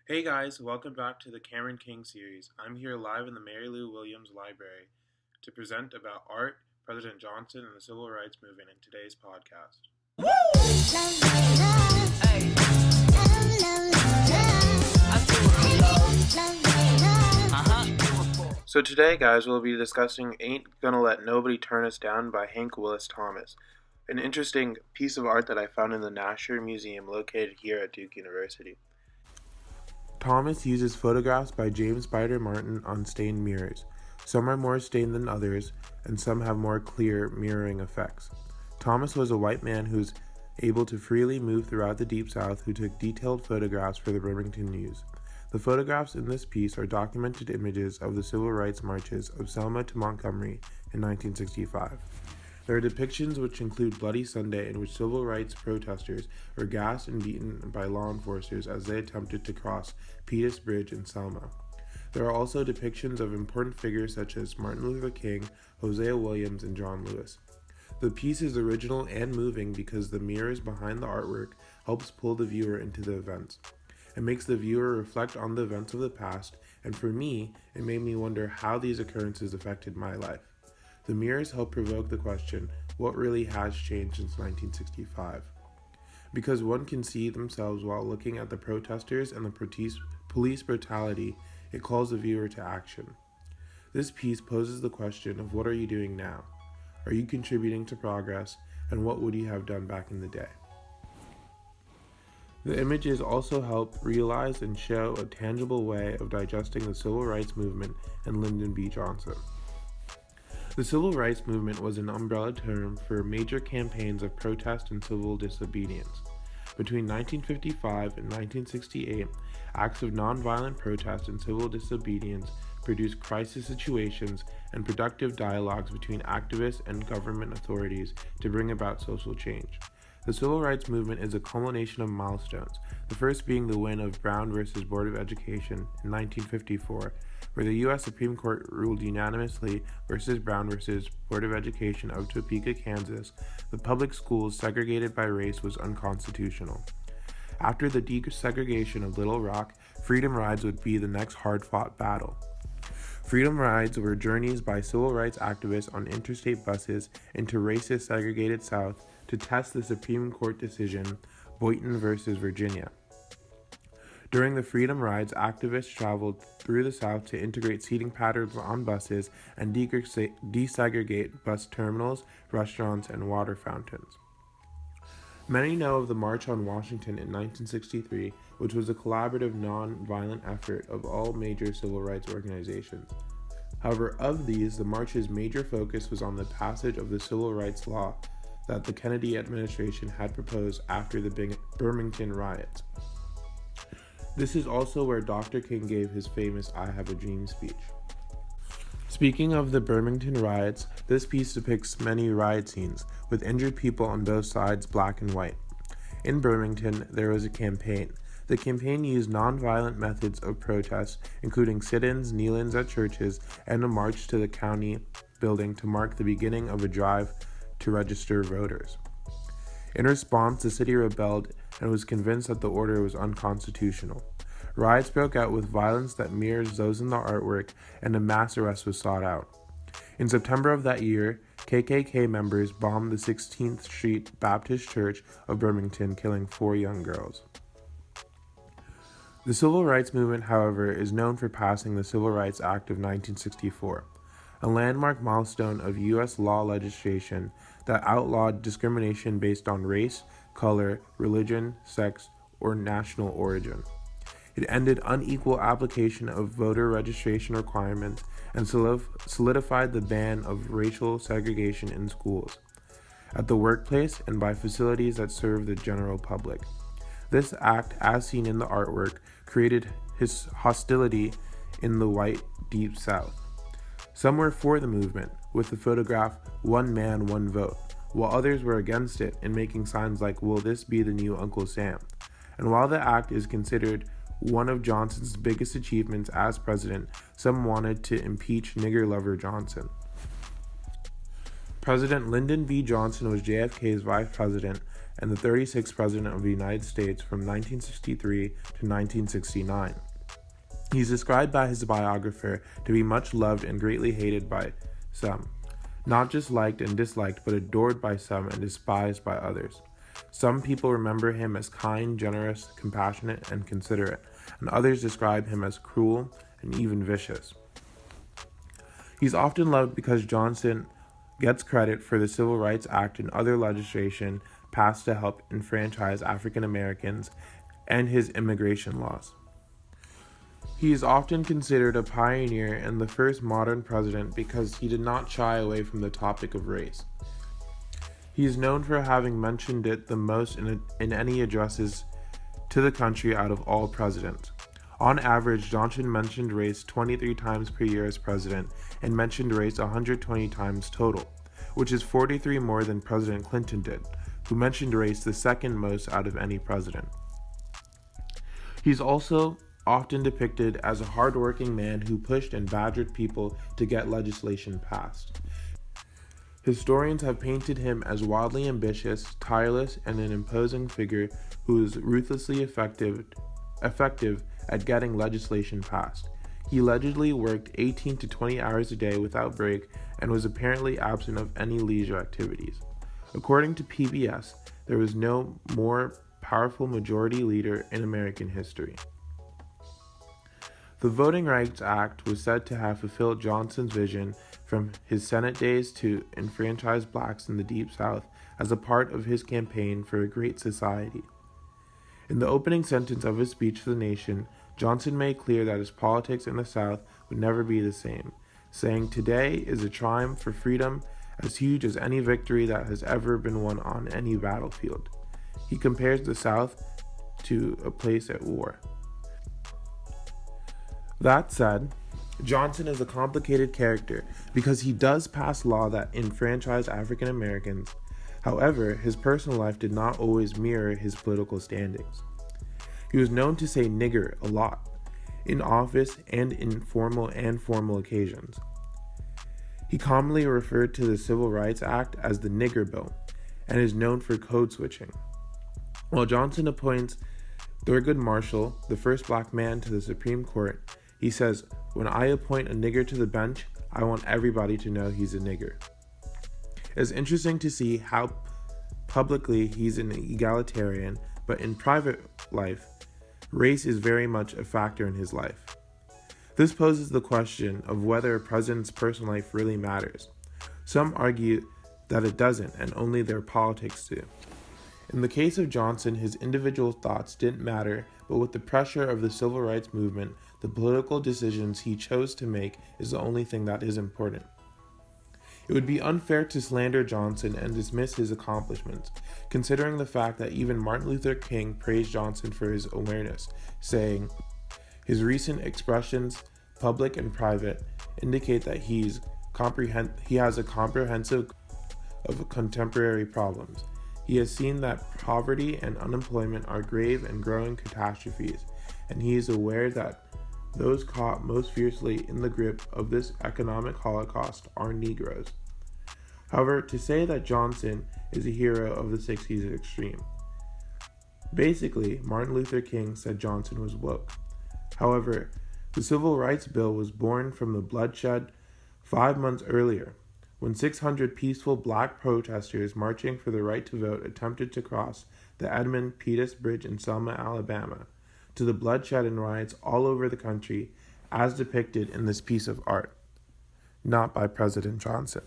Hey guys, welcome back to the Cameron King series. I'm here live in the Mary Lou Williams Library to present about art, President Johnson, and the Civil Rights Movement in today's podcast. So today, guys, we'll be discussing Ain't Gonna Let Nobody Turn Us Down by Hank Willis Thomas, an interesting piece of art that I found in the Nasher Museum located here at Duke University. Thomas uses photographs by James Spider Martin on stained mirrors. Some are more stained than others, and some have more clear mirroring effects. Thomas was a white man who was able to freely move throughout the Deep South who took detailed photographs for the Birmingham News. The photographs in this piece are documented images of the civil rights marches of Selma to Montgomery in 1965. There are depictions which include Bloody Sunday, in which civil rights protesters were gassed and beaten by law enforcers as they attempted to cross Pettus Bridge in Selma. There are also depictions of important figures such as Martin Luther King, Hosea Williams, and John Lewis. The piece is original and moving because the mirrors behind the artwork helps pull the viewer into the events. It makes the viewer reflect on the events of the past, and for me, it made me wonder how these occurrences affected my life. The mirrors help provoke the question, what really has changed since 1965? Because one can see themselves while looking at the protesters and the police brutality, it calls the viewer to action. This piece poses the question of what are you doing now? Are you contributing to progress, and what would you have done back in the day? The images also help realize and show a tangible way of digesting the civil rights movement and Lyndon B. Johnson. The civil rights movement was an umbrella term for major campaigns of protest and civil disobedience. Between 1955 and 1968, acts of nonviolent protest and civil disobedience produced crisis situations and productive dialogues between activists and government authorities to bring about social change. The civil rights movement is a culmination of milestones, the first being the win of Brown versus Board of Education in 1954, where the U.S. Supreme Court ruled unanimously versus Brown versus Board of Education of Topeka, Kansas, the public schools segregated by race was unconstitutional. After the desegregation of Little Rock, freedom rides would be the next hard-fought battle. Freedom rides were journeys by civil rights activists on interstate buses into racist segregated South to test the Supreme Court decision, Boynton versus Virginia. During the Freedom Rides, activists traveled through the South to integrate seating patterns on buses and desegregate bus terminals, restaurants, and water fountains. Many know of the March on Washington in 1963, which was a collaborative, non-violent effort of all major civil rights organizations. However, of these, the march's major focus was on the passage of the civil rights law that the Kennedy administration had proposed after the Birmingham riots. This is also where Dr. King gave his famous I Have a Dream speech. Speaking of the Birmingham riots, this piece depicts many riot scenes, with injured people on both sides, black and white. In Birmingham, there was a campaign. The campaign used non-violent methods of protest, including sit-ins, kneel-ins at churches, and a march to the county building to mark the beginning of a drive to register voters. In response, the city rebelled and was convinced that the order was unconstitutional. Riots broke out with violence that mirrors those in the artwork, and a mass arrest was sought out. In September of that year, KKK members bombed the 16th Street Baptist Church of Birmingham, killing 4 young girls. The civil rights movement, however, is known for passing the Civil Rights Act of 1964, a landmark milestone of U.S. law legislation that outlawed discrimination based on race, color, religion, sex, or national origin. It ended unequal application of voter registration requirements and solidified the ban of racial segregation in schools, at the workplace, and by facilities that serve the general public. This act, as seen in the artwork, created hostility in the white Deep South. Some were for the movement, with the photograph "One Man, One Vote," while others were against it and making signs like "Will this be the new Uncle Sam?" And while the act is considered one of Johnson's biggest achievements as president, some wanted to impeach nigger lover Johnson. President Lyndon B. Johnson was JFK's vice president and the 36th President of the United States from 1963 to 1969. He's described by his biographer to be much loved and greatly hated by some. Not just liked and disliked, but adored by some and despised by others. Some people remember him as kind, generous, compassionate, and considerate, and others describe him as cruel and even vicious. He's often loved because Johnson gets credit for the Civil Rights Act and other legislation passed to help enfranchise African Americans and his immigration laws. He is often considered a pioneer and the first modern president because he did not shy away from the topic of race. He is known for having mentioned it the most in any addresses to the country out of all presidents. On average, Johnson mentioned race 23 times per year as president and mentioned race 120 times total, which is 43 more than President Clinton did, who mentioned race the second most out of any president. He's also often depicted as a hardworking man who pushed and badgered people to get legislation passed. Historians have painted him as wildly ambitious, tireless, and an imposing figure who is ruthlessly effective at getting legislation passed. He allegedly worked 18 to 20 hours a day without break and was apparently absent of any leisure activities. According to PBS, there was no more powerful majority leader in American history. The Voting Rights Act was said to have fulfilled Johnson's vision from his Senate days to enfranchise blacks in the Deep South as a part of his campaign for a great society. In the opening sentence of his speech to the nation, Johnson made clear that his politics in the South would never be the same, saying, "Today is a triumph for freedom as huge as any victory that has ever been won on any battlefield." He compares the South to a place at war. That said, Johnson is a complicated character because he does pass law that enfranchise African Americans. However, his personal life did not always mirror his political standings. He was known to say nigger a lot, in office and in formal and formal occasions. He commonly referred to the Civil Rights Act as the Nigger Bill, and is known for code switching. While Johnson appoints Thurgood Marshall, the first black man, to the Supreme Court, he says, "When I appoint a nigger to the bench, I want everybody to know he's a nigger." It's interesting to see how publicly he's an egalitarian, but in private life, race is very much a factor in his life. This poses the question of whether a president's personal life really matters. Some argue that it doesn't, and only their politics do. In the case of Johnson, his individual thoughts didn't matter, but with the pressure of the civil rights movement, the political decisions he chose to make is the only thing that is important. It would be unfair to slander Johnson and dismiss his accomplishments, considering the fact that even Martin Luther King praised Johnson for his awareness, saying, "His recent expressions, public and private, indicate that he has a comprehensive of contemporary problems. He has seen that poverty and unemployment are grave and growing catastrophes, and he is aware that those caught most fiercely in the grip of this economic holocaust are Negroes." However, to say that Johnson is a hero of the 60s is extreme. Basically, Martin Luther King said Johnson was woke. However, the Civil Rights Bill was born from the bloodshed 5 months earlier, when 600 peaceful black protesters marching for the right to vote attempted to cross the Edmund Pettus Bridge in Selma, Alabama, to the bloodshed and riots all over the country as depicted in this piece of art, not by President Johnson.